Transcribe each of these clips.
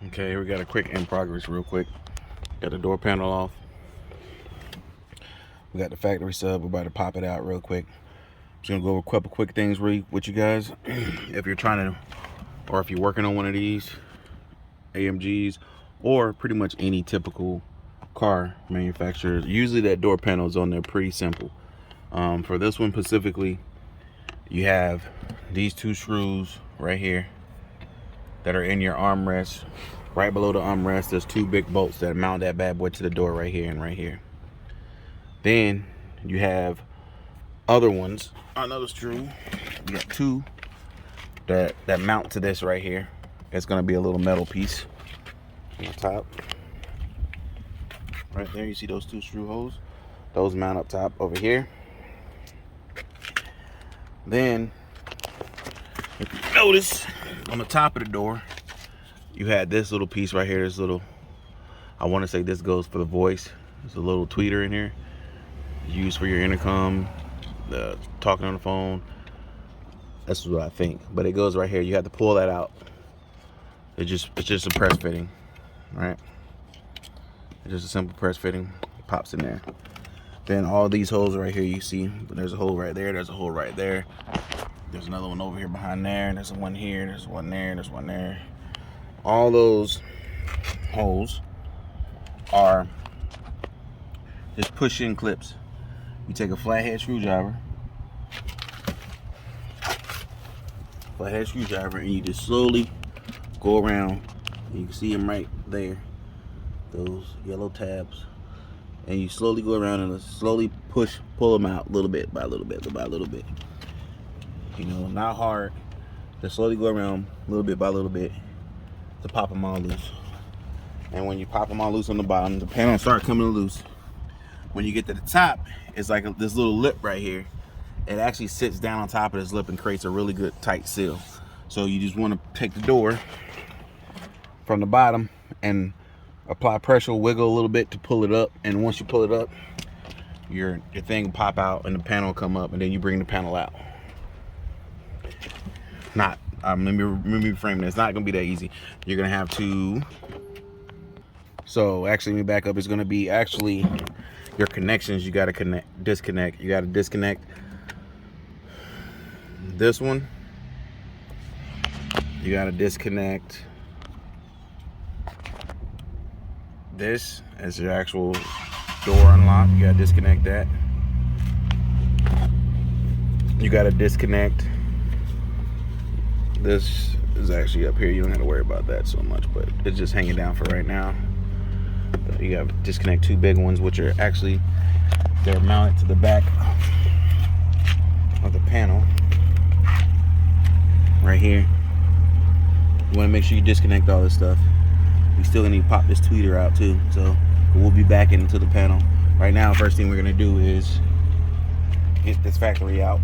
Okay, we got a quick in progress real quick. Got the door panel off. We got the factory sub. We're about to pop it out real quick. Just gonna go over a couple quick things with you guys. If you're trying to, or if you're working on one of these AMGs, or pretty much any typical car manufacturer, usually that door panel is on there pretty simple. For this one specifically, you have these two screws right here that are in your armrest. Right below the armrest, there's two big bolts that mount that bad boy to the door right here and right here. Then you have other ones, another screw. You got two that mount to this right here. It's gonna be a little metal piece on the top. Right there, you see those two screw holes? Those mount up top over here. Then, if you notice, on the top of the door, you had this little piece right here, this little, I want to say this goes for the voice. There's a little tweeter in here, used for your intercom, the talking on the phone. That's what I think. But it goes right here. You have to pull that out. It's just a press fitting, right? It's just a simple press fitting. It pops in there. Then all these holes right here, you see, there's a hole right there, there's a hole right there. There's another one over here behind there. There's one here, there's one there, there's one there. All those holes are just push-in clips. You take a flathead screwdriver, and you just slowly go around. You can see them right there, those yellow tabs. And you slowly go around and slowly pull them out little bit by little bit by little bit. You know, not hard. Just slowly go around little bit by little bit to pop them all loose. And when you pop them all loose on the bottom, the panel start coming loose. When you get to the top, it's like this little lip right here. It actually sits down on top of this lip and creates a really good tight seal. So you just want to take the door from the bottom and apply pressure, wiggle a little bit to pull it up, and once you pull it up, your thing will pop out and the panel will come up, and then you bring the panel out. Let me reframe this. It's not gonna be that easy. You're gonna have to. So actually, let me back up. It's gonna be actually your connections. You gotta disconnect. You gotta disconnect this one. You gotta disconnect this as your actual door unlock. You gotta disconnect that. You gotta disconnect. This is actually up here. You don't have to worry about that so much, but it's just hanging down for right now. You gotta disconnect two big ones, which are actually, they're mounted to the back of the panel right here. You want to make sure you disconnect all this stuff. We still gonna need to pop this tweeter out too, so we'll be back into the panel. Right now, first thing we're gonna do is get this factory out,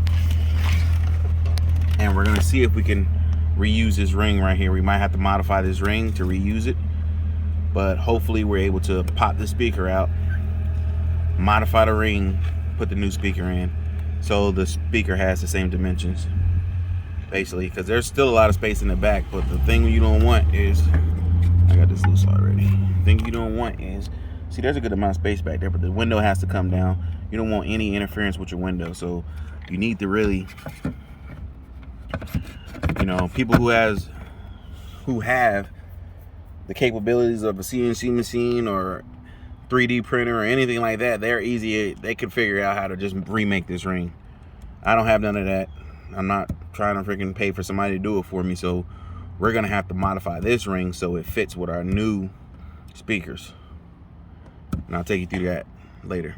and we're gonna see if we can reuse this ring right here. We might have to modify this ring to reuse it, but hopefully we're able to pop the speaker out, modify the ring, put the new speaker in, so the speaker has the same dimensions, basically, because there's still a lot of space in the back. But the thing you don't want is, I got this loose already. The thing you don't want is, see, there's a good amount of space back there, but the window has to come down. You don't want any interference with your window, so you need to really, you know, people who have the capabilities of a CNC machine or 3D printer or anything like that, they're easy. They can figure out how to just remake this ring. I don't have none of that. I'm not trying to freaking pay for somebody to do it for me, so we're gonna have to modify this ring so it fits with our new speakers. And I'll take you through that later.